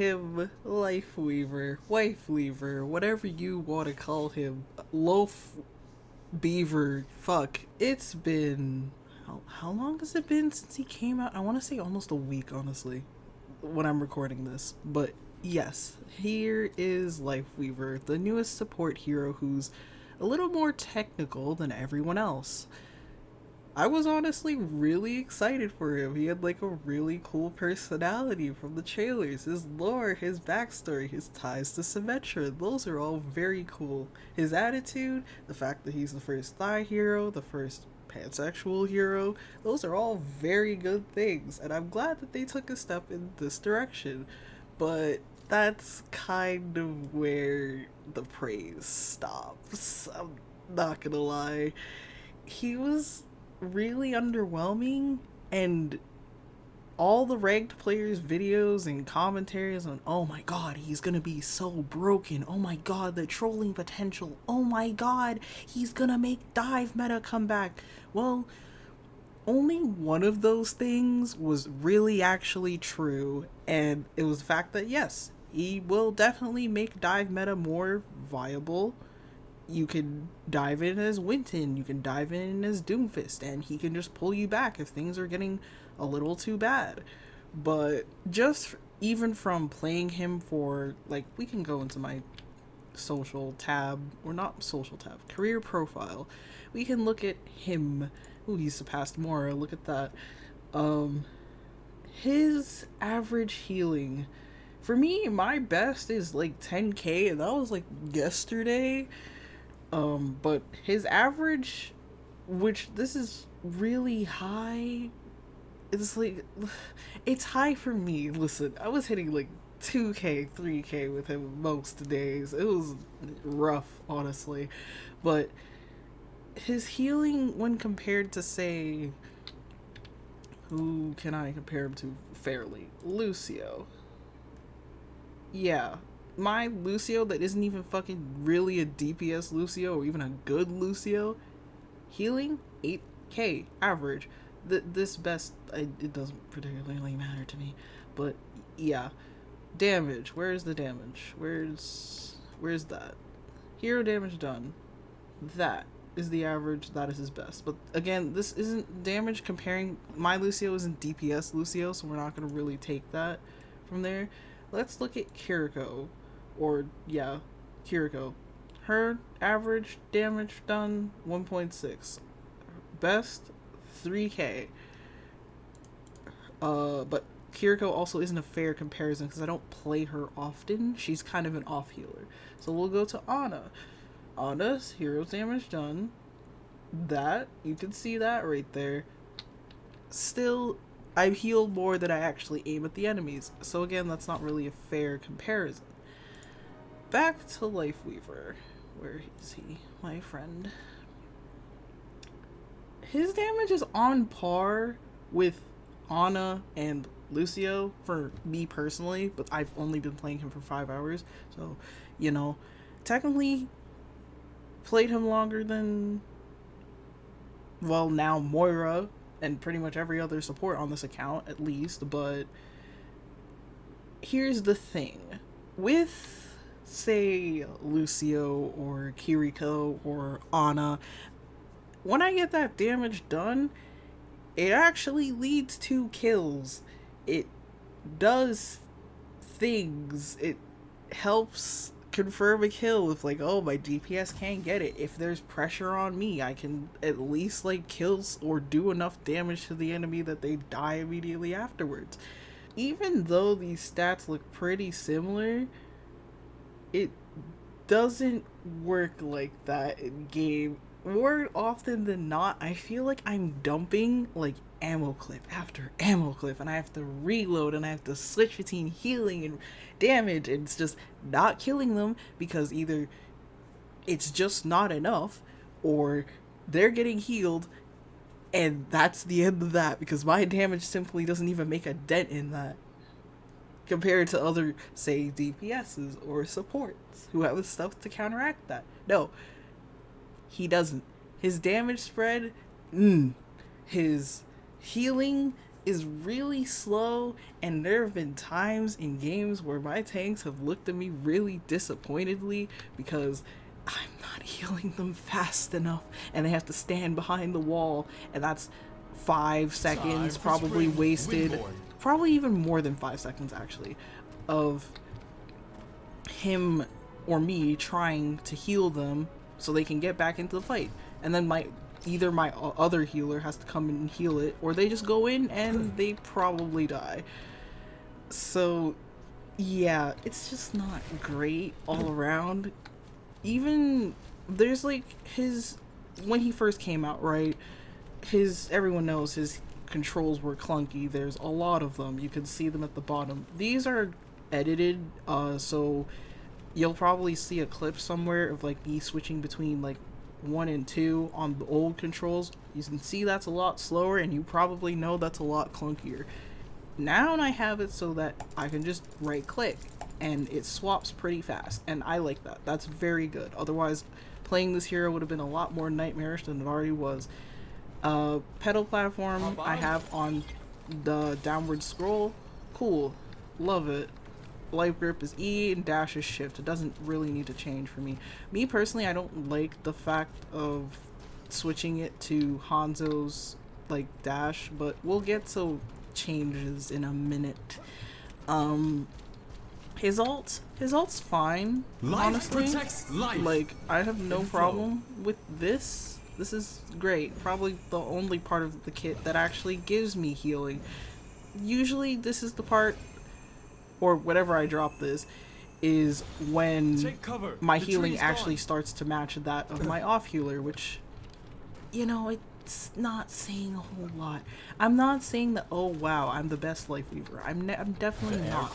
him LIFEWEAVER, Wife Weaver, whatever you want to call him, Loaf Beaver. Fuck, it's been how long has it been since he came out? I want to say almost a week, honestly, when I'm recording this. But yes, here is LIFEWEAVER, the newest support hero who's a little more technical than everyone else. I was honestly really excited for him. He had like a really cool personality from the trailers. His lore, his backstory, his ties to Symmetra, those are all very cool. His attitude, the fact that he's the first thigh hero, the first pansexual hero, those are all very good things. And I'm glad that they took a step in this direction. But that's kind of where the praise stops. I'm not gonna lie. He was really underwhelming, and all the ranked players videos and commentaries on, oh my god, he's gonna be so broken, oh my god, the trolling potential, oh my god, he's gonna make dive meta come back. Well, only one of those things was really actually true, and it was the fact that yes, he will definitely make dive meta more viable. You can dive in as Winton, you can dive in as Doomfist, and he can just pull you back if things are getting a little too bad. But just even from playing him for, like, we can go into my social tab, or not social tab, career profile. We can look at him. Ooh, he surpassed Mora, look at that. His average healing, for me, my best is like 10k, and that was like yesterday. But his average, which this is really high, it's like, it's high for me. Listen, I was hitting like 2k, 3k with him most days. It was rough, honestly. But his healing, when compared to, say, who can I compare him to fairly? Lucio. Yeah, my Lucio that isn't even fucking really a DPS Lucio or even a good Lucio, healing 8k average. This best, it doesn't particularly matter to me, but yeah. Damage, where's the damage? Where's that? Hero damage done. That is the average, that is his best. But again, this isn't damage comparing, my Lucio isn't DPS Lucio, so we're not going to really take that from there. Let's look at Kiriko. Or, yeah, Kiriko. Her average damage done, 1.6. Best, 3k. But Kiriko also isn't a fair comparison because I don't play her often. She's kind of an off healer. So we'll go to Ana. Ana's hero's damage done. That, you can see that right there. Still, I've healed more than I actually aim at the enemies. So again, that's not really a fair comparison. Back to LIFEWEAVER. Where is he? My friend. His damage is on par with Ana and Lucio for me personally, but I've only been playing him for 5 hours. So, you know, technically played him longer than, well, now Moira and pretty much every other support on this account, at least. But here's the thing. With, say, Lucio or Kiriko or Ana, when I get that damage done, it actually leads to kills. It does things. It helps confirm a kill if, like, oh, my DPS can't get it. If there's pressure on me, I can at least, like, kill or do enough damage to the enemy that they die immediately afterwards. Even though these stats look pretty similar, it doesn't work like that in game. More often than not, I feel like I'm dumping, like, ammo clip after ammo clip, and I have to reload, and I have to switch between healing and damage, and it's just not killing them because either it's just not enough, or they're getting healed, and that's the end of that, because my damage simply doesn't even make a dent in that, compared to other, say, DPSs or supports who have stuff to counteract that. No, he doesn't. His damage spread, his healing, is really slow, and there have been times in games where my tanks have looked at me really disappointedly because I'm not healing them fast enough and they have to stand behind the wall, and that's 5 seconds probably wasted, probably even more than 5 seconds actually, of him or me trying to heal them so they can get back into the fight. And then either my other healer has to come in and heal it, or they just go in and they probably die. So yeah, it's just not great all around. Even there's like when he first came out, right? Everyone knows his controls were clunky. There's a lot of them. You can see them at the bottom. These are edited, so you'll probably see a clip somewhere of like me switching between like 1 and 2 on the old controls. You can see that's a lot slower, and you probably know that's a lot clunkier. Now I have it so that I can just right click and it swaps pretty fast, and I like that. That's very good. Otherwise, playing this hero would have been a lot more nightmarish than it already was. Pedal platform I have on the downward scroll. Cool. Love it. Life grip is E and dash is shift. It doesn't really need to change for me. Me personally, I don't like the fact of switching it to Hanzo's like dash, but we'll get to changes in a minute. His ult's fine, honestly. Like, I have no problem with this. This is great. Probably the only part of the kit that actually gives me healing. Usually this is the part, or whenever I drop this, is when my healing actually starts to match that of my off healer, which, you know, it's not saying a whole lot. I'm not saying that, oh wow, I'm the best LIFEWEAVER. I'm definitely not.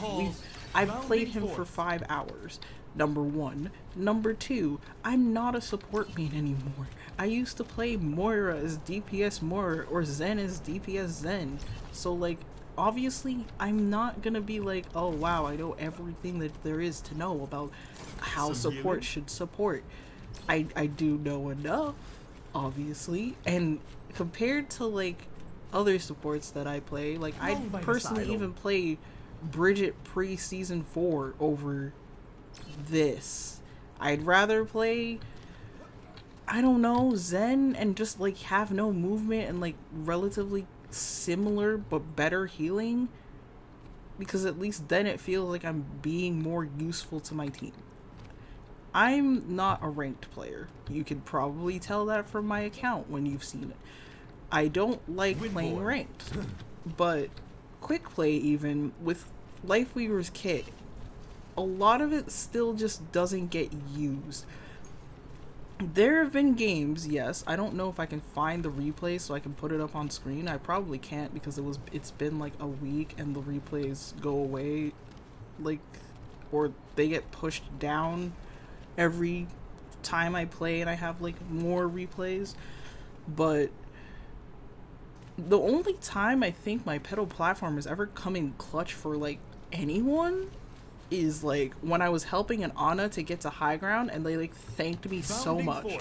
I've played him for 5 hours. Number 1. Number 2, I'm not a support main anymore. I used to play Moira as DPS Moira or Zen as DPS Zen. So like, obviously, I'm not gonna be like, oh wow, I know everything that there is to know about how support should support. I do know enough, obviously, and compared to like other supports that I play, like I personally even play Bridget pre-season 4 over this. I'd rather play, I don't know, Zen and just like have no movement and like relatively similar but better healing, because at least then it feels like I'm being more useful to my team. I'm not a ranked player. You could probably tell that from my account when you've seen it. I don't like playing ranked, but quick play, even with LIFEWEAVER's kit, a lot of it still just doesn't get used. There have been games, yes. I don't know if I can find the replay so I can put it up on screen. I probably can't because it's been like a week and the replays go away, like, or they get pushed down every time I play and I have like more replays. But the only time I think my pedal platform has ever come in clutch for like anyone is like when I was helping an Ana to get to high ground and they like thanked me so much.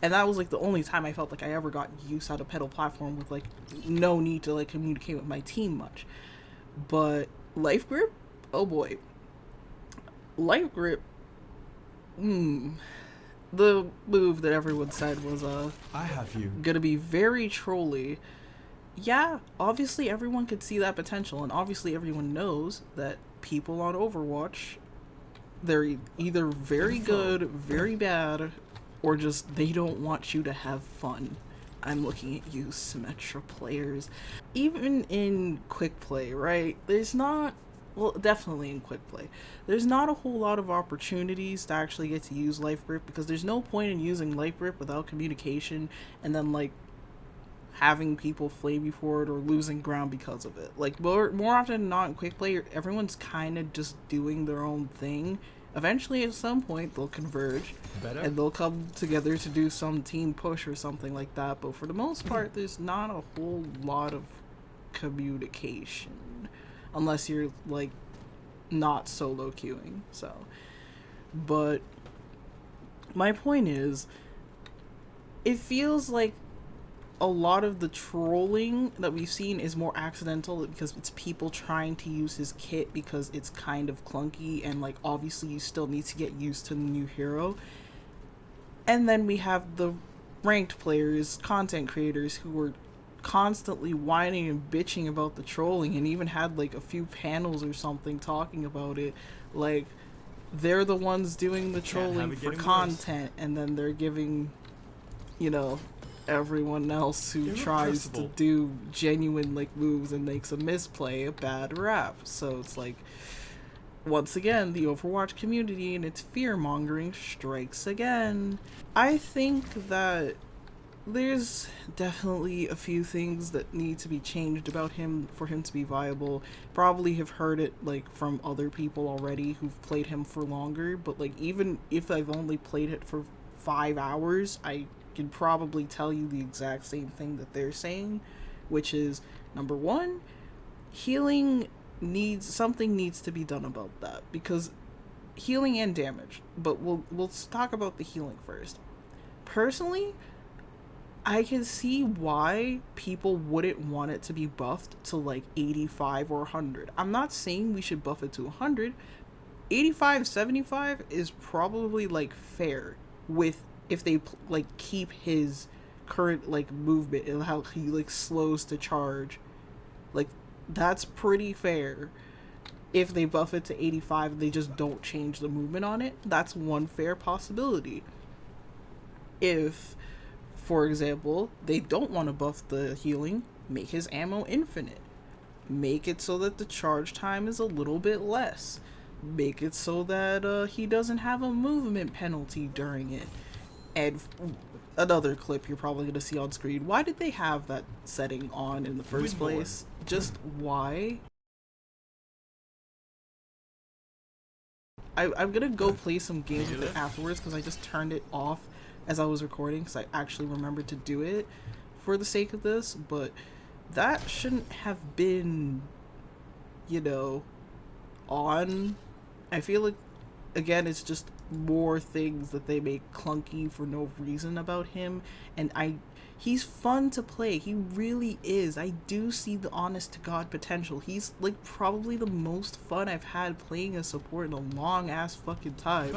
And that was like the only time I felt like I ever got use out of pedal platform with like no need to like communicate with my team much. But life grip, oh boy. Life grip, the move that everyone said was I have you gonna be very trolly. Yeah, obviously everyone could see that potential, and obviously everyone knows that people on Overwatch, they're either very good, very bad, or just they don't want you to have fun. I'm looking at you, Symmetra players. Even in quick play, right? There's not, well, definitely in quick play, there's not a whole lot of opportunities to actually get to use life grip, because there's no point in using life grip without communication and then like having people flame you for it or losing ground because of it. Like more often than not in quick play, everyone's kind of just doing their own thing. Eventually at some point they'll converge and they'll come together to do some team push or something like that, but for the most part there's not a whole lot of communication unless you're like not solo queuing. So, but my point is, it feels like a lot of the trolling that we've seen is more accidental because it's people trying to use his kit because it's kind of clunky and like obviously you still need to get used to the new hero. And then we have the ranked players, content creators who were constantly whining and bitching about the trolling and even had like a few panels or something talking about it. Like they're the ones doing the trolling for content and then they're giving, you know, everyone else who tries to do genuine like moves and makes a misplay a bad rap. So it's like, once again, the Overwatch community and its fear-mongering strikes again. I think that there's definitely a few things that need to be changed about him for him to be viable. Probably have heard it like from other people already who've played him for longer, but like even if I've only played it for 5 hours, I can probably tell you the exact same thing that they're saying, which is number one, healing needs to be done about that, because healing and damage, but we'll talk about the healing first. Personally, I can see why people wouldn't want it to be buffed to like 85 or 100. I'm not saying we should buff it to 100. 85, 75 is probably like fair with if they like keep his current like movement and how he like slows to charge. Like that's pretty fair. If they buff it to 85 and they just don't change the movement on it, that's one fair possibility. If, for example, they don't want to buff the healing, make his ammo infinite. Make it so that the charge time is a little bit less. Make it so that he doesn't have a movement penalty during it. And another clip you're probably going to see on screen. Why did they have that setting on in the first place? Just why? I'm going to go play some games with it afterwards because I just turned it off as I was recording because I actually remembered to do it for the sake of this. But that shouldn't have been, you know, on. I feel like, again, it's just more things that they make clunky for no reason about him. And he's fun to play. He really is. I do see the honest to God potential. He's like probably the most fun I've had playing a support in a long ass fucking time.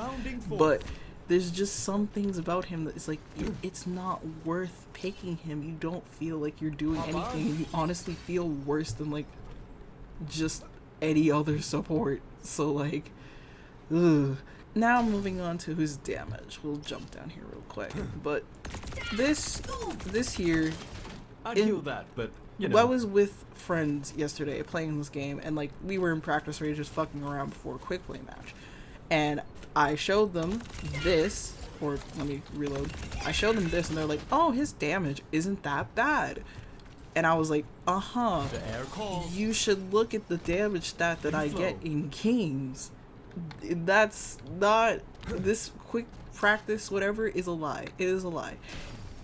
But there's just some things about him that it's like, it's not worth picking him. You don't feel like you're doing anything. And you honestly feel worse than like just any other support. So like, ugh. Now moving on to his damage. We'll jump down here real quick. But this here, I'd heal that, but you know. I was with friends yesterday playing this game, and like we were in practice range just fucking around before a quick play match, and I showed them this, or let me reload. I showed them this, and they're like, "Oh, his damage isn't that bad." And I was like, you should look at the damage stat that I get in games. That's not, this quick practice whatever is a lie. It is a lie.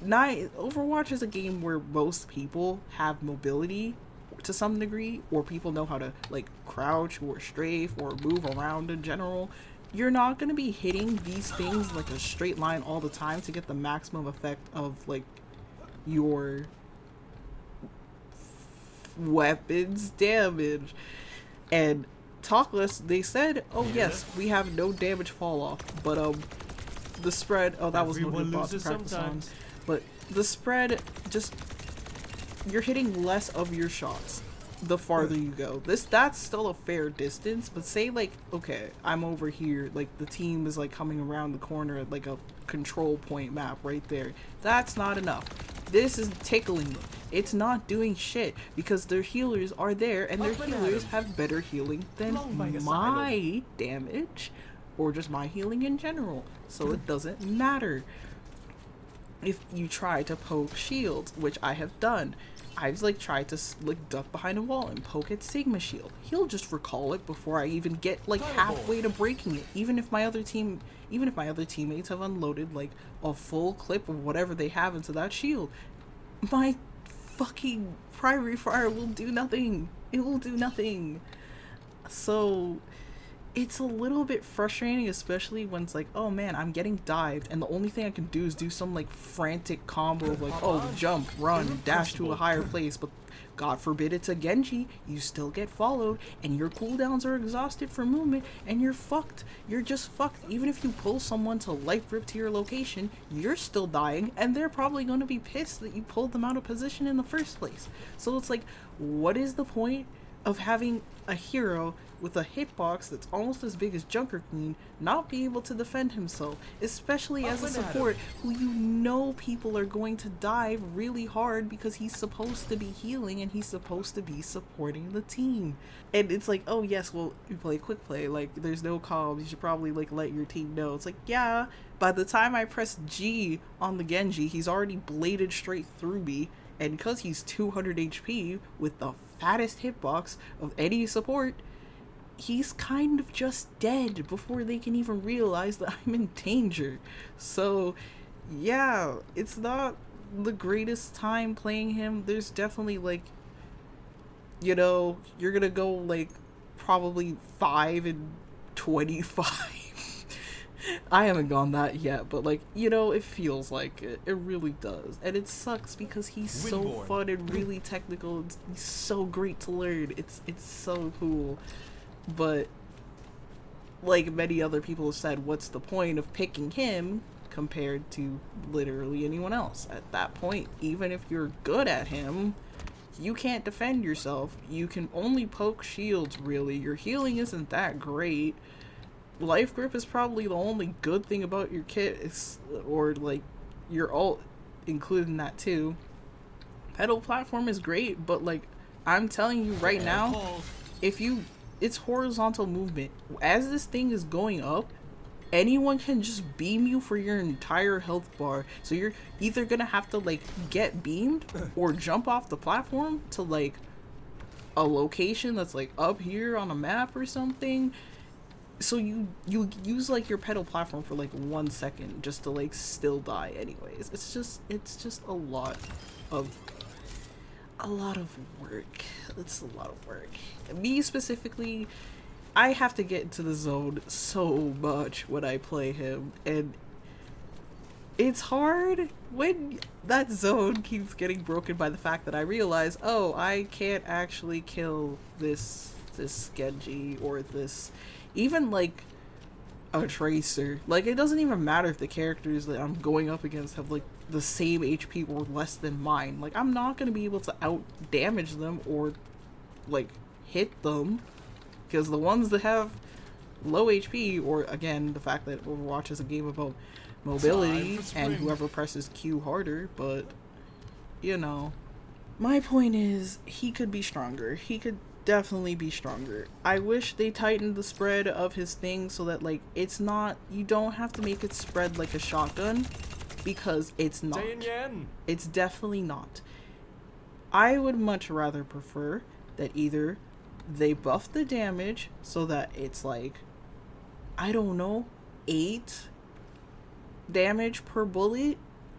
Overwatch is a game where most people have mobility to some degree, or people know how to like crouch or strafe or move around in general. You're not going to be hitting these things like a straight line all the time to get the maximum effect of like your weapons damage. And Talkless, they said, oh yes, we have no damage fall off, but the spread, oh that was one boss practice on, but the spread, just you're hitting less of your shots the farther you go. That's still a fair distance, but say like, okay, I'm over here, like the team is like coming around the corner at like a control point map right there. That's not enough. This is tickling them. It's not doing shit because their healers are there, and their healers have better healing than my damage or just my healing in general. So it doesn't matter. If you try to poke shields, which I have done, I've like tried to like duck behind a wall and poke at Sigma shield. He'll just recall it before I even get like halfway to breaking it. Even if my other teammates have unloaded like a full clip of whatever they have into that shield, my fucking primary fire will do nothing. It will do nothing. So it's a little bit frustrating, especially when it's like, oh man, I'm getting dived, and the only thing I can do is do some like frantic combo of like, oh, jump, run, dash to a higher place, but God forbid it's a Genji, you still get followed, and your cooldowns are exhausted for movement, and you're fucked. You're just fucked. Even if you pull someone to life rip to your location, you're still dying, and they're probably going to be pissed that you pulled them out of position in the first place. So it's like, what is the point of having a hero with a hitbox that's almost as big as Junker Queen not be able to defend himself, especially as a support who you know people are going to dive really hard because he's supposed to be healing and he's supposed to be supporting the team. And it's like, oh yes, well, you play quick play, like there's no comms, you should probably like let your team know. It's like, yeah, by the time I press G on the Genji, he's already bladed straight through me, and because he's 200 HP with the fattest hitbox of any support, he's kind of just dead before they can even realize that I'm in danger. So yeah, it's not the greatest time playing him. There's definitely like, you know, you're gonna go like probably 5 and 25. I haven't gone that yet, but like, you know, it feels like it. It really does. And it sucks because he's so fun and really technical. He's so great to learn. It's so cool. But like many other people have said, what's the point of picking him compared to literally anyone else? At that point, even if you're good at him, you can't defend yourself. You can only poke shields, really. Your healing isn't that great. Life grip is probably the only good thing about your kit, or like your ult, including that too. Pedal platform is great, but like I'm telling you right now, if you, it's horizontal movement. As this thing is going up, anyone can just beam you for your entire health bar. So you're either gonna have to like get beamed or jump off the platform to like a location that's like up here on a map or something. So you use like your pedal platform for like 1 second just to like still die anyways. It's just a lot of work. It's a lot of work. Me specifically, I have to get into the zone so much when I play him, and it's hard when that zone keeps getting broken by the fact that I realize, oh, I can't actually kill this Genji or this, even like a Tracer. Like, it doesn't even matter if the characters that I'm going up against have like the same HP or less than mine. Like, I'm not gonna be able to out damage them or like hit them, because the ones that have low HP, or again the fact that Overwatch is a game about mobility and whoever presses Q harder, but you know, my point is he could be stronger. He could definitely be stronger. I wish they tightened the spread of his thing so that like it's not, you don't have to make it spread like a shotgun, because it's not. It's definitely not. I would much rather prefer that either they buff the damage so that it's like, I don't know, 8 damage per bullet,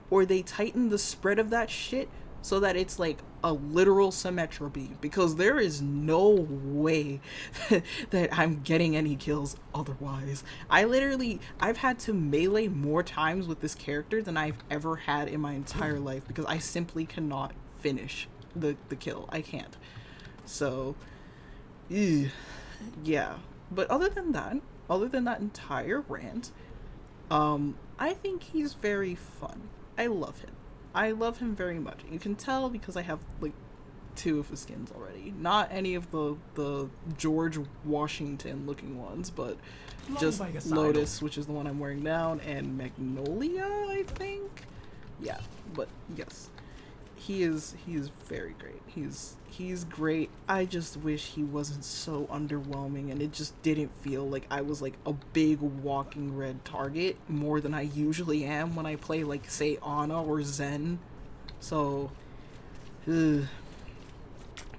or they tighten the spread of that shit so that it's like a literal Symmetra beam, because there is no way that I'm getting any kills otherwise. I've had to melee more times with this character than I've ever had in my entire life, because I simply cannot finish the kill. I can't. So yeah, but other than that entire rant, I think he's very fun. I love him very much. You can tell because I have like 2 of his skins already. Not any of the George Washington looking ones, but just Lotus, which is the one I'm wearing now, and Magnolia, I think. Yeah, but yes, he is very great. He's great. I just wish he wasn't so underwhelming, and it just didn't feel like I was like a big walking red target more than I usually am when I play like say Ana or Zen. So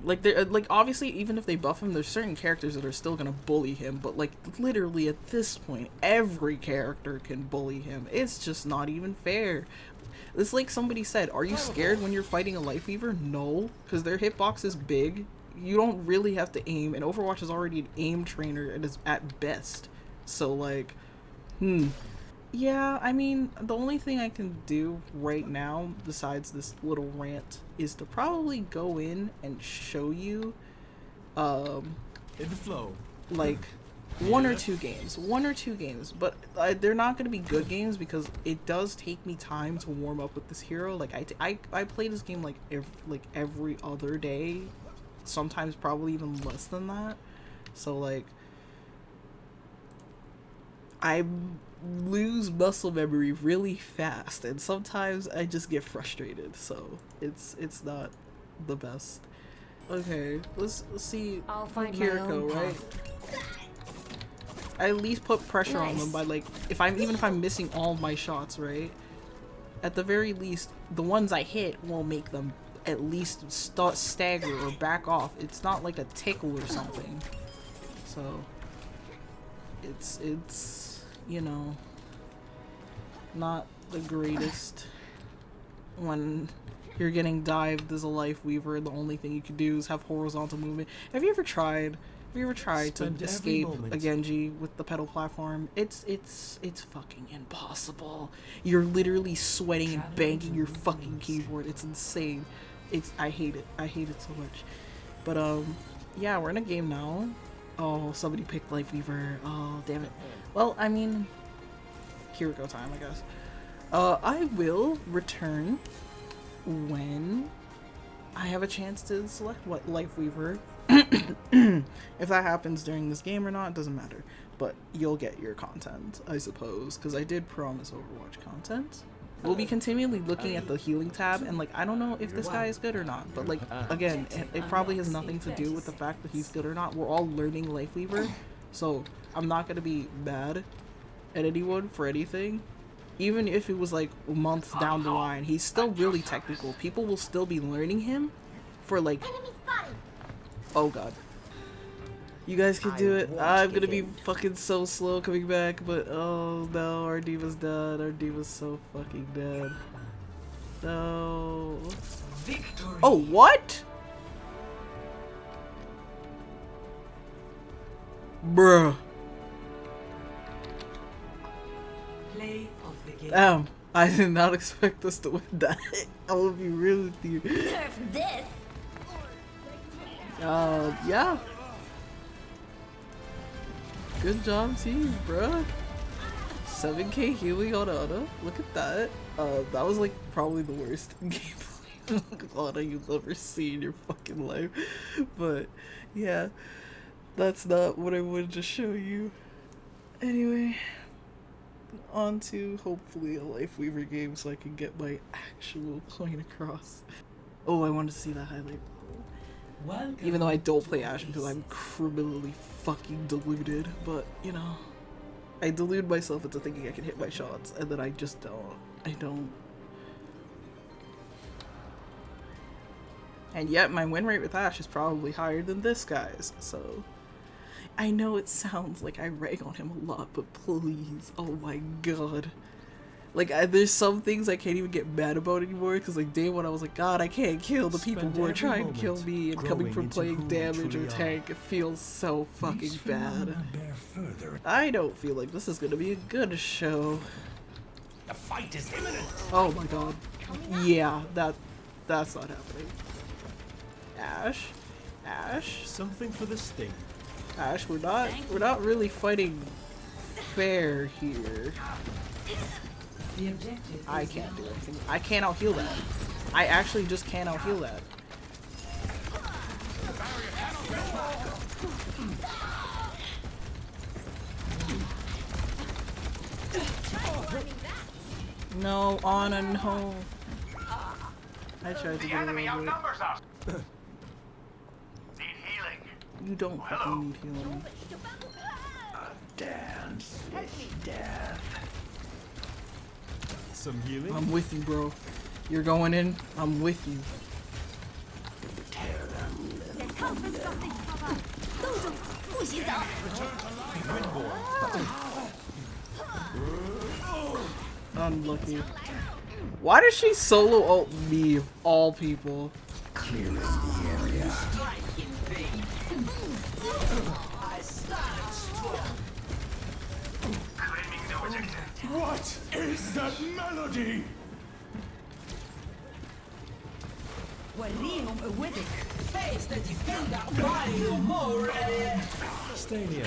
like they're like, obviously even if they buff him, there's certain characters that are still gonna bully him, but like literally at this point every character can bully him. It's just not even fair. It's like somebody said, are you scared when you're fighting a LIFEWEAVER? No, because their hitbox is big. you don't really have to aim, and Overwatch is already an aim trainer and is at best. So like, yeah, I mean, the only thing I can do right now, besides this little rant, is to probably go in and show you, In the flow. like, one or two games, but they're not going to be good games because it does take me time to warm up with this hero. Like, I play this game like every other day, sometimes probably even less than that. So like, I lose muscle memory really fast, and sometimes I just get frustrated, so it's not the best. Okay, let's see. I'll find Kiriko, right? I at least put pressure on them by like, even if I'm missing all of my shots, right? At the very least, the ones I hit will make them at least stagger or back off. It's not like a tickle or something. So it's you know, not the greatest when you're getting dived as a LIFEWEAVER and the only thing you can do is have horizontal movement. Have you ever tried to escape a Genji with the pedal platform? It's fucking impossible. You're literally sweating and banging your fucking keyboard. It's insane. I hate it so much. But yeah, we're in a game now. Oh, somebody picked LIFEWEAVER. Oh, damn it. Well, I mean, Kiriko time, I guess. I will return when I have a chance to select what LIFEWEAVER. If that happens during this game or not, doesn't matter. But you'll get your content, I suppose, because I did promise Overwatch content. We'll be continually looking at the healing tab, and like, I don't know if this guy is good or not, but like, again, it probably has nothing to do with the fact that he's good or not. We're all learning LIFEWEAVER, so I'm not gonna be mad at anyone for anything. Even if it was like months down the line, he's still really technical. People will still be learning him for like, oh god. You guys can do it. I'm gonna be fucking so slow coming back, but oh no, our diva's dead. Our diva's so fucking dead. No. Victory. Oh, what? Bruh. Play of the game. Damn, I did not expect us to win that. I will be real with you. Nerf this. Yeah. Good job, team, bruh. 7k healing on Ana. Look at that. That was like probably the worst gameplay on Ana you've ever seen in your fucking life. But yeah, that's not what I wanted to show you. Anyway, on to hopefully a LIFEWEAVER game so I can get my actual point across. Oh, I wanted to see that highlight. Even though I don't play Ashe because I'm criminally fucking deluded, but you know, I delude myself into thinking I can hit my shots, and then I just don't. I don't. And yet my win rate with Ashe is probably higher than this guy's, so I know it sounds like I rag on him a lot, but please, oh my god. Like, there's some things I can't even get mad about anymore, because like day one I was like, God, I can't kill the people who are trying to kill me, and coming from playing damage or tank, it feels so fucking bad. I don't feel like this is gonna be a good show. The fight is imminent. Oh my god. Yeah, that's not happening. Ashe? Something for the sting. Ashe, we're not really fighting fair here. The objective. I can't do anything. I can't out-heal that. I actually just can't out-heal that. No, Ana, no. I tried to get away with it. Need healing. You don't fucking need healing. Dance with death. Some healing? I'm with you, bro. You're going in, I'm with you. Unlucky. Why does she solo ult me of all people? Clearing the area. What is that melody? وريهم قوتك. Face the defender while more ready. Stay near.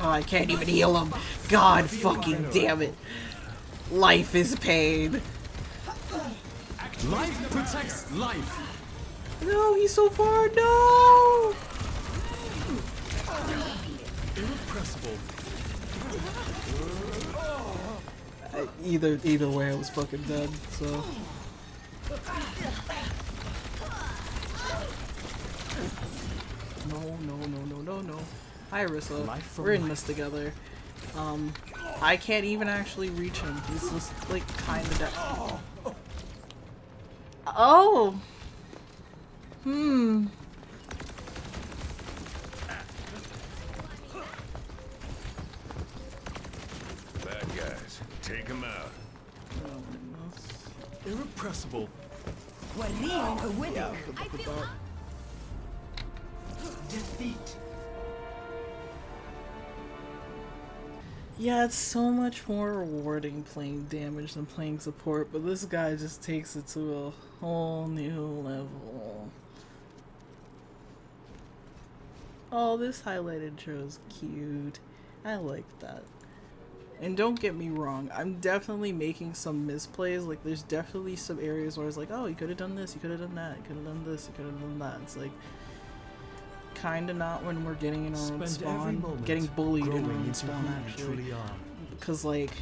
Oh, I can't even heal him. God fucking damn it. Life is pain. Life protects life. No, he's so far. No. Irrepressible. Either way, I was fucking dead. So. No. Hi, Arissa. We're in this together. I can't even actually reach him. He's just like kind of dead. Oh. Bad guys, take him out. Irrepressible. وريهم قوتك. Defeat. Yeah, it's so much more rewarding playing damage than playing support, but this guy just takes it to a whole new level. Oh, this highlighted show's cute. I like that. And don't get me wrong, I'm definitely making some misplays. Like, there's definitely some areas where I was like, oh, you could have done this, you could have done that, you could have done this, you could have done that. It's like, kinda not when we're getting in our own spawn. Getting bullied in our own spawn, actually. Because, like,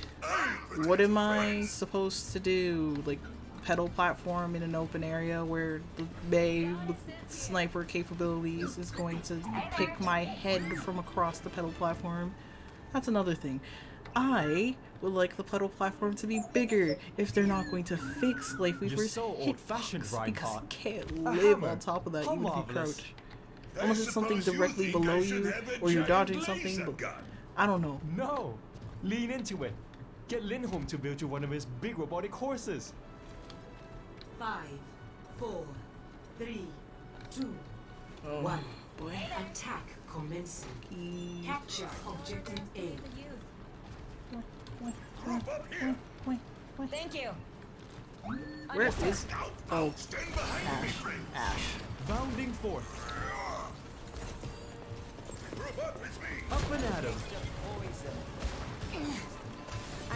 what am I supposed to do? Like, pedal platform in an open area where the Bay with sniper capabilities is going to pick my head from across the pedal platform? That's another thing. I would like the pedal platform to be bigger if they're not going to fix LifeWeaver's so old-fashioned, hitbox, because Reinhardt. it can't live on top of that even if you crouch. Unless it's something directly below you or you're dodging something, but I don't know. No! Lean into it. Get Lindholm to build you one of his big robotic horses. 5, 4, 3, 2, Oh, 1. boy. Attack commencing. Capture objective A. Thank you. Where is... Oh, Ash. Bounding forth. Up and at him.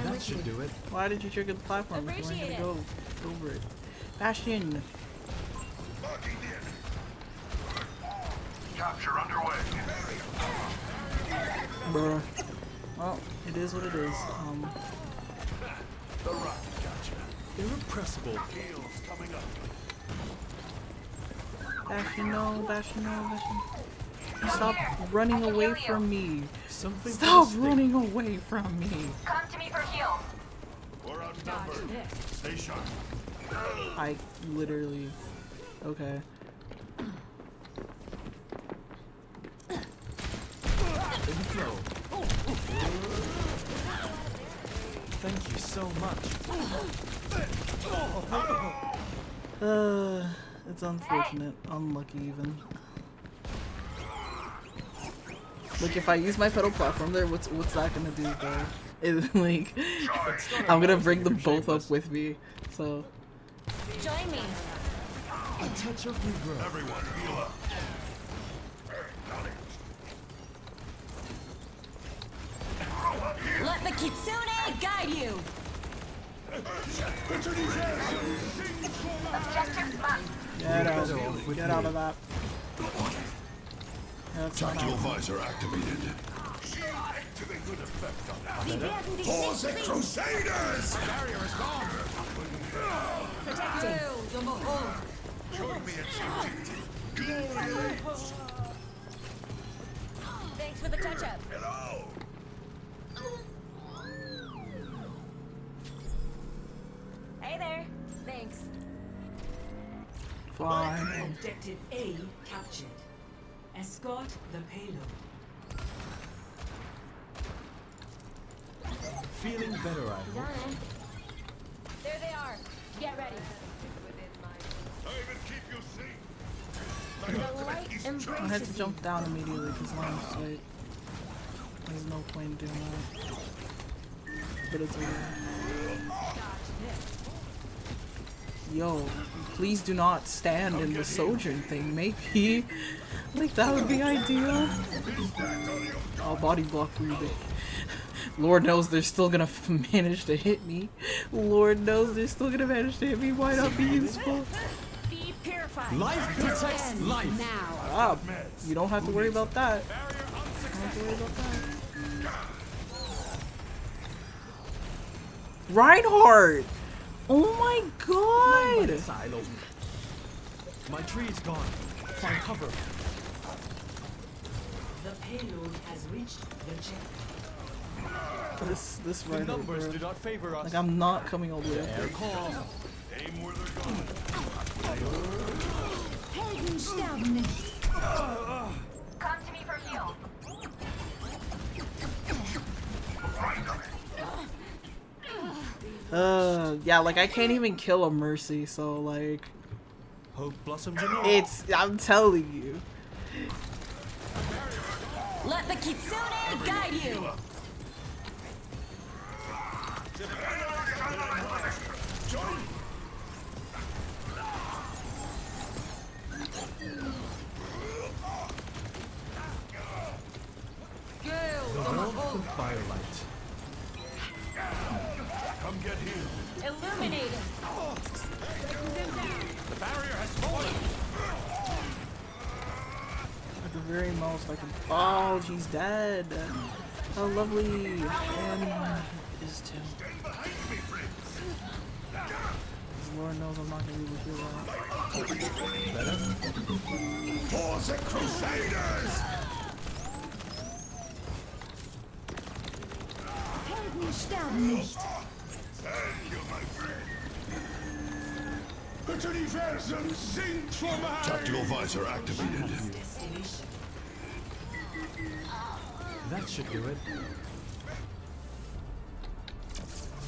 That should do it. Why did you trigger the platform if you wanted to go over it? Bastion! Capture underway. Bruh. Well, it is what it is. The rock gotcha. Irrepressible. Heels coming up. Bastion, no, Bastion, no, Bastion. Stop running away from me. Something Stop for the running away from me. Come to me for heals. We're outnumbered. Stay sharp. I literally... Okay. Inflow. Thank you so much. It's unfortunate. Unlucky even. Like, if I use my pedal platform there, what's that gonna do though? It's like, I'm gonna bring them both up with me, so... Join me. A touch of reverb. Everyone, heal up. Let the Kitsune guide you. Objective marked. Get out of that. That's not Tactical out. visor activated. To the good effect on that. Sie werden dich For nicht the fliehen. Crusaders! Barrier is gone. Protecting. Join me at your Thanks for the touch-up. Hello. Hey there. Thanks. Fine. Objective A captured. Escort the payload. Feeling better, I hope. Done. There they are. Get ready. I even keep you safe. The light I had embraces to jump down immediately because line of sight. There's no point in doing that. but it's over. Yo, please do not stand in the sojourn thing. Maybe, like that would be ideal. Oh, body block Ruby. Lord knows they're still gonna manage to hit me. Lord knows they're still gonna manage to hit me. Why not be useful? Be purified. Life protects life. Now. Ah, you don't have to worry about that. You don't have to worry about that. Reinhardt! Oh my god! Silo. My tree is gone. Find cover. The payload has reached the checkpoint. This The Reinhardt, numbers bro. do not favor us. Like, I'm not coming all the way up Air there. call. Aim where they're going. Helden sterben nicht. Come to me for heal. Yeah, like I can't even kill a Mercy, so like, Hope blossoms in your I'm telling you. Let the Kitsune guide you. warmth of firelight. Come get healed. Illuminating. The barrier has fallen. At the very most, I can. Oh, she's dead. How lovely. And is too. Lord knows I'm not gonna be able to heal that. For the Crusaders! Helden sterben nicht. Thank you, my friend. Das Universum sinkt vorbei. Tactical visor activated. Destination. That should do it.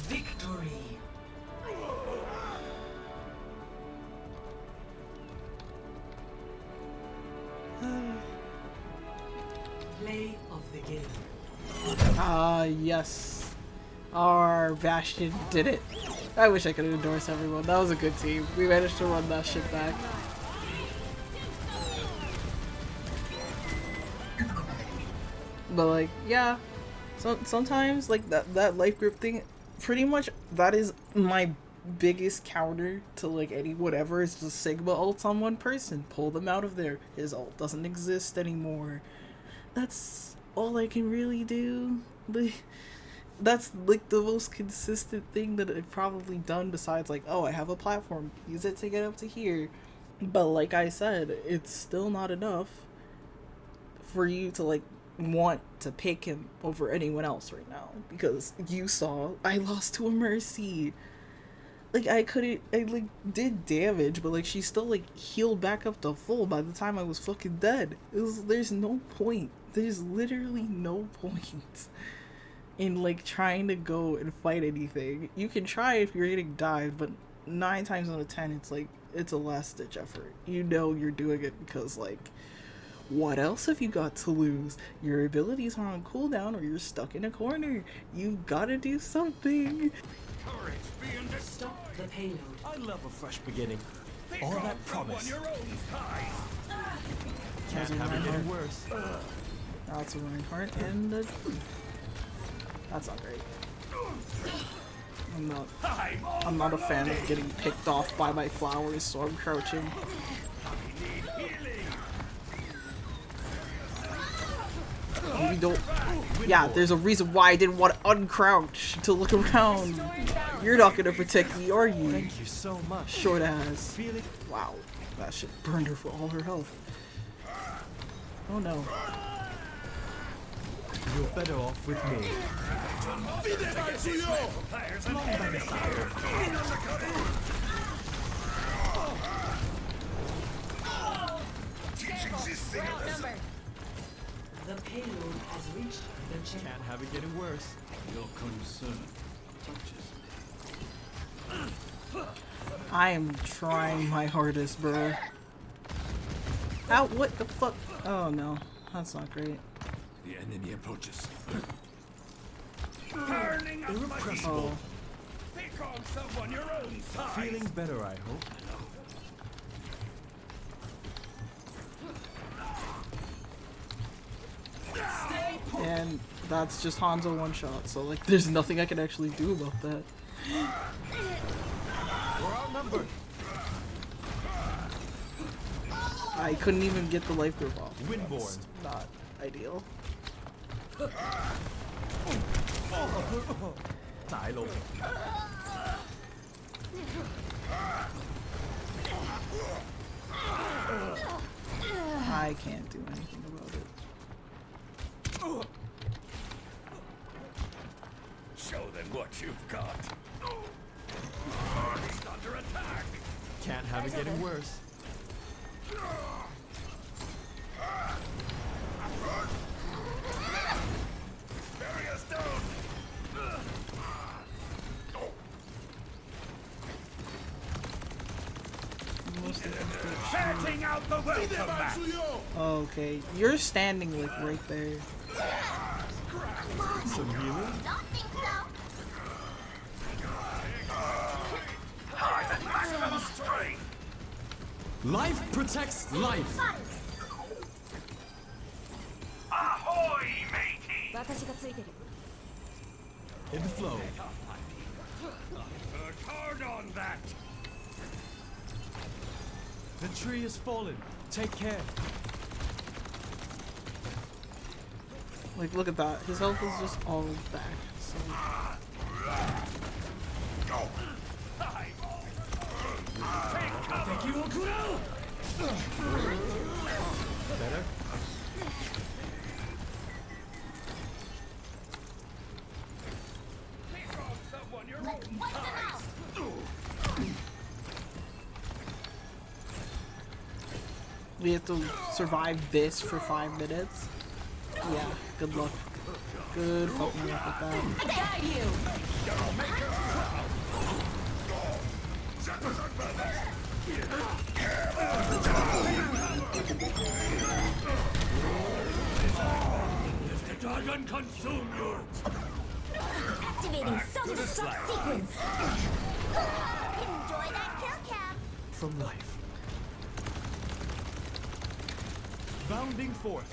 Victory. Play of the game. Yes. Our Bastion did it. I wish I could endorse everyone. That was a good team. We managed to run that shit back. But like, yeah. So sometimes like that life grip thing, pretty much that is my biggest counter to like any whatever is just Sigma ults on one person. Pull them out of there. His ult doesn't exist anymore. That's all I can really do. That's like the most consistent thing that I've probably done besides like, oh, I have a platform, use it to get up to here. But like I said, it's still not enough for you to like want to pick him over anyone else right now, because you saw I lost to a Mercy. Like I like did damage, but like she still like healed back up to full by the time I was fucking dead. There's no point. There's literally no point in like trying to go and fight anything. You can try if you're getting dived, but 9 times out of 10 it's like it's a last ditch effort. You know you're doing it because like what else have you got to lose? Your abilities are on cooldown or you're stuck in a corner. You've got to do something. Stop the payload. I love a fresh beginning. All that promise. Can't have it any worse. That's a Reinhardt and that's not great. I'm not a fan of getting picked off by my flowers, so I'm crouching. You don't. Yeah, there's a reason why I didn't want to uncrouch to look around. You're not gonna protect me, are you? Thank you so much. Short ass. Feeling Wow, that shit burned her for all her health. Oh no. you're better off with me. Outnumbered. The payload has reached the checkpoint. Can't have it getting worse. Your concern touches me. I am trying my hardest, bro. Ow, what the fuck? Oh no, that's not great. The enemy approaches. Burning up my heat. Oh. Pick on someone your own size. Feeling better, I hope. And that's just Hanzo one shot, so like there's nothing I can actually do about that. We're outnumbered. I couldn't even get the life group off. Windborne. It's not ideal. ตายลง I can't do anything about it. Show them what you've got. Party's under attack. Can't have it getting worse. Bury us down. Shouting out the welcome mat. Okay, you're standing like right there. Some healing. Don't think so. I'm at maximum strength. Life protects life. Ahoy, matey. 私がついてる In the flow. Work hard on that. The tree has fallen. Take care. Like, look at that. His health is just all back. So. Better. Pick on someone your own Wipe them out. We have to survive this for 5 minutes. Yeah, good luck. Good fucking luck with that. I guide you! The dragon consume you. Activating self-destruct sequence! Enjoy that kill cam. From life. Bounding forth.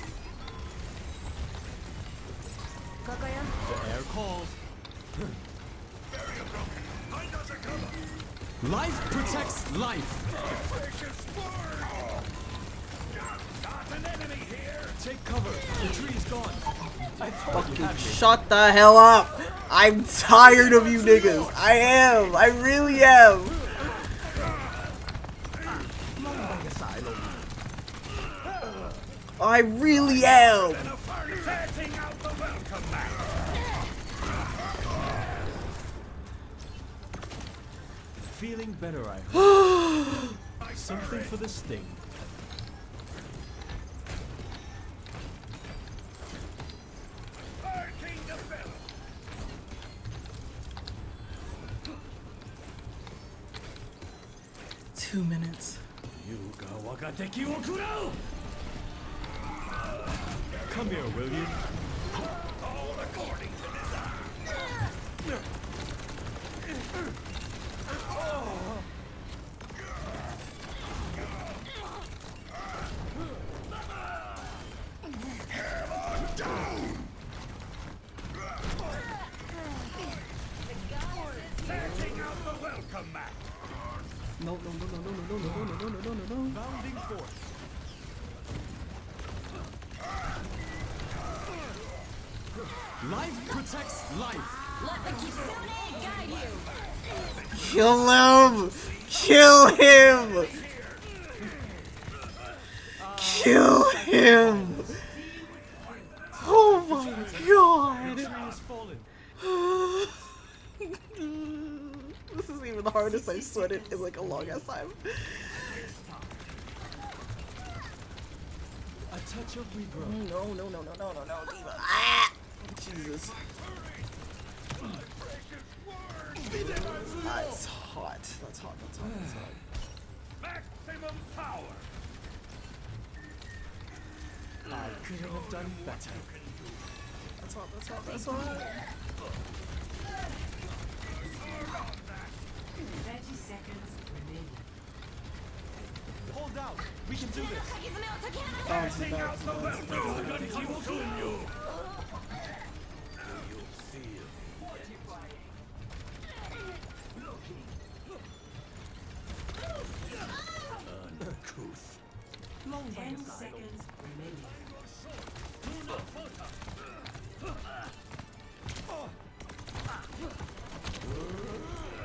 The air calls. Life protects life. Got an enemy here. Take cover. The tree's gone. I thought you had me. Shut the hell up! I'm tired of you niggas. I am. I really am. I really am. Setting out the welcome mat. Feeling better, I hope. Something for the sting. Barking the bell. 2 minutes. Come here, will you? All according to design. Setting out the welcome mat. No, no, no, no, no, no, no, no, no, no, no, no, no. Bounding forth. Life protects life. Let the Kitsune guide you! Kill him! Kill him! Kill him! Oh my god! The tree has fallen. This is even the hardest I've sweated in like a long ass time. A touch of regrowth. No, no, no, no, no, no, no, Diva. Ah! Jesus. That's hot. That's hot. That's hot. That's hot. Maximum power. I couldn't have done better. That's all, that's all, that's all. 30 seconds remaining. Hold out. We can do this. Bounce, bounce, bounce, bounce. Uncouth. 10 seconds remaining.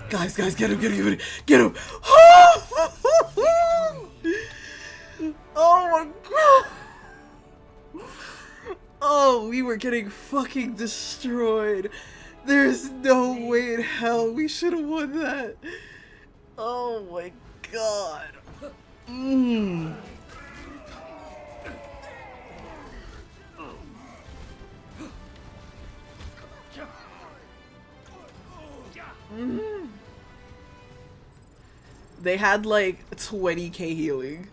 Guys, get him, get him! Oh my god! Oh, we were getting fucking destroyed. There's no way in hell we should have won that. Oh my god. They had like 20k healing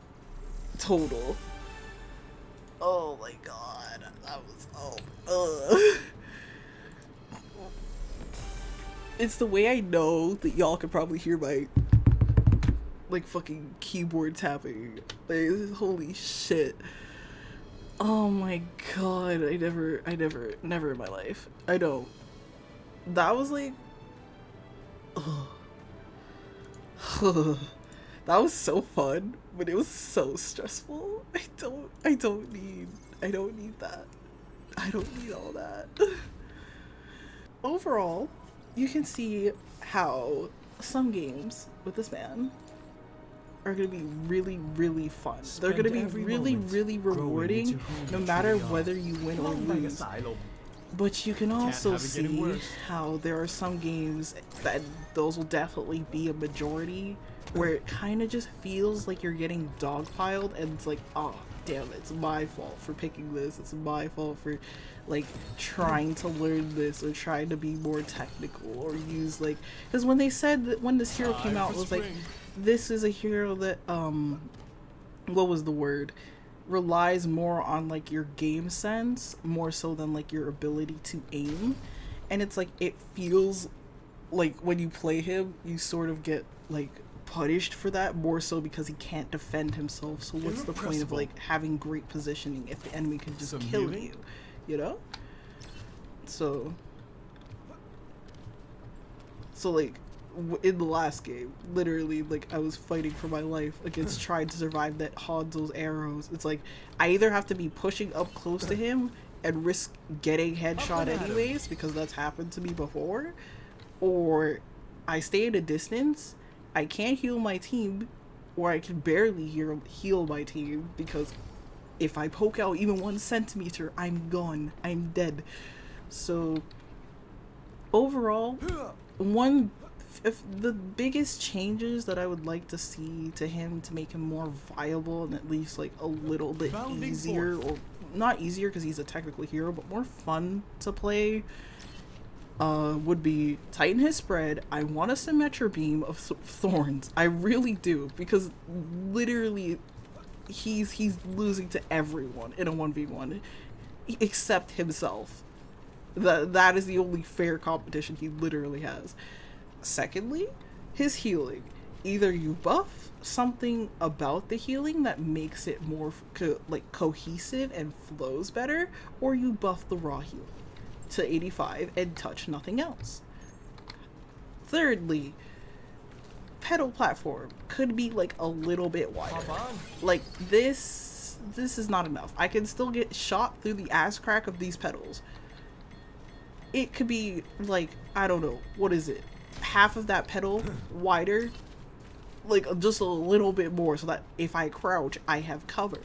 total. Oh my god, that was It's the way I know that y'all could probably hear my like fucking keyboard tapping. Like, holy shit. Oh my god, I never in my life. I don't. That was like that was so fun, but it was so stressful. I don't need that. I don't need all that. Overall, you can see how some games with this man are going to be really, really fun. They're going to be really, really rewarding no matter whether you win or lose. But you can also see how there are some games that those will definitely be a majority where it kind of just feels like you're getting dogpiled and it's like, oh damn, it's my fault for picking this, it's my fault for like trying to learn this or trying to be more technical or use like, because when they said that when this hero came out, it was like, this is a hero that what was the word, relies more on like your game sense more so than like your ability to aim. And it's like, it feels like when you play him you sort of get like punished for that more so because he can't defend himself. So what's the point of like having great positioning if the enemy can just kill you, you know? So like in the last game, literally, like, I was fighting for my life against trying to survive that Hanzo's arrows. It's like, I either have to be pushing up close to him and risk getting headshot anyways, because that's happened to me before, or I stay at a distance, I can't heal my team, or I can barely heal my team, because if I poke out even 1 centimeter, I'm gone. I'm dead. So, overall, if the biggest changes that I would like to see to him to make him more viable and at least like a little bit easier, or not easier because he's a technical hero, but more fun to play, would be tighten his spread. I want a Symmetra beam of thorns. I really do, because literally he's losing to everyone in a 1v1 except himself. That is the only fair competition he literally has. Secondly, his healing. Either you buff something about the healing that makes it more cohesive and flows better, or you buff the raw healing to 85 and touch nothing else. Thirdly, pedal platform could be like a little bit wider. Like this is not enough. I can still get shot through the ass crack of these pedals. It could be like, I don't know, what is it? Half of that pedal wider, like just a little bit more, so that if I crouch I have cover.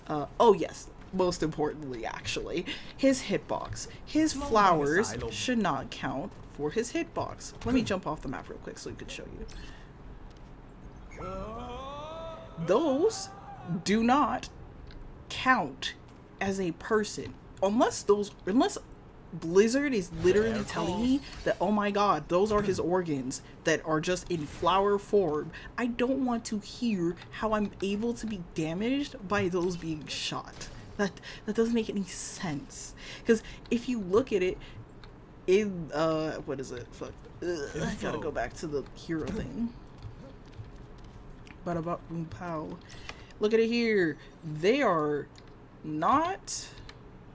Oh yes, most importantly actually, his hitbox. His flowers should not count for his hitbox. Let me jump off the map real quick so we could show you. Those do not count as a person unless Blizzard is literally telling me that, oh my god, those are his organs that are just in flower form. I don't want to hear how I'm able to be damaged by those being shot. That doesn't make any sense. Because if you look at it, in what is it? Fuck. I gotta go back to the hero thing. Bada bop boom pow. Look at it here. They are not.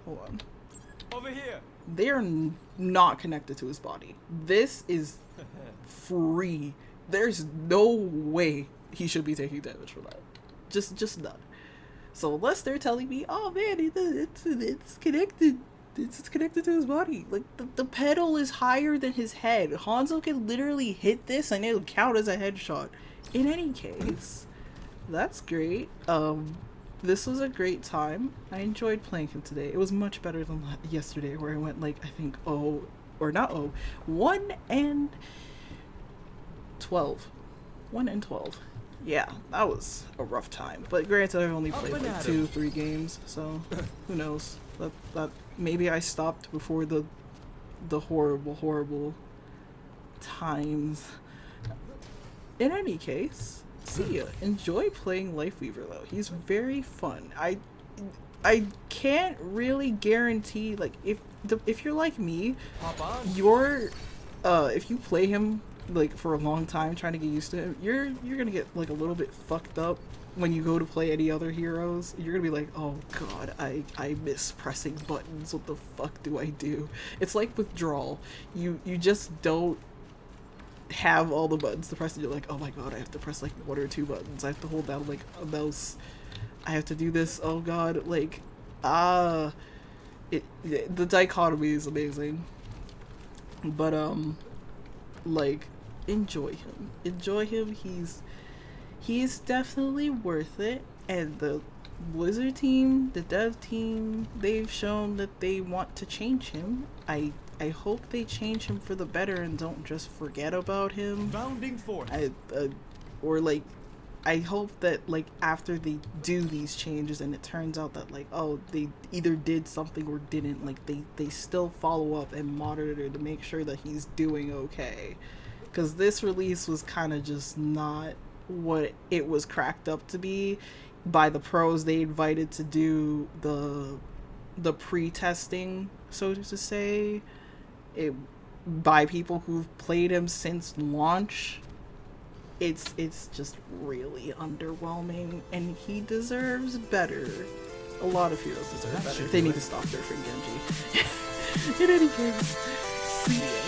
Hold on. Over here. They are not connected to his body. This is free. There's no way he should be taking damage for that. Just none. So unless they're telling me, oh man, it's connected. It's connected to his body. Like the pedal is higher than his head. Hanzo can literally hit this and it'll count as a headshot. In any case, that's great. This was a great time. I enjoyed playing him today. It was much better than yesterday, where I went like, I think 1 and 12. 1 and 12. Yeah, that was a rough time. But granted, I've only played like 2-3 games, so who knows? That maybe I stopped before the horrible times. In any case, see ya. Enjoy playing LIFEWEAVER though. He's very fun. I can't really guarantee, like, if you're like me, if you play him like for a long time trying to get used to him, you're gonna get like a little bit fucked up when you go to play any other heroes. You're gonna be like, oh god, I miss pressing buttons. What the fuck do I do? It's like withdrawal. You just don't have all the buttons to press and you're like, oh my god, I have to press like 1 or 2 buttons. I have to hold down like a mouse. I have to do this. Oh god, like the dichotomy is amazing. But like, enjoy him. He's definitely worth it. And the Blizzard team, the dev team, they've shown that they want to change him. I hope they change him for the better and don't just forget about him. Rounding forth. I hope that, like, after they do these changes and it turns out that, like, oh, they either did something or didn't, like, they still follow up and monitor to make sure that he's doing okay. Because this release was kind of just not what it was cracked up to be by the pros they invited to do the pre-testing, so to say, by people who've played him since launch. It's just really underwhelming, and he deserves better. A lot of heroes deserve better. They need to stop nerfing Genji. In any case, see ya.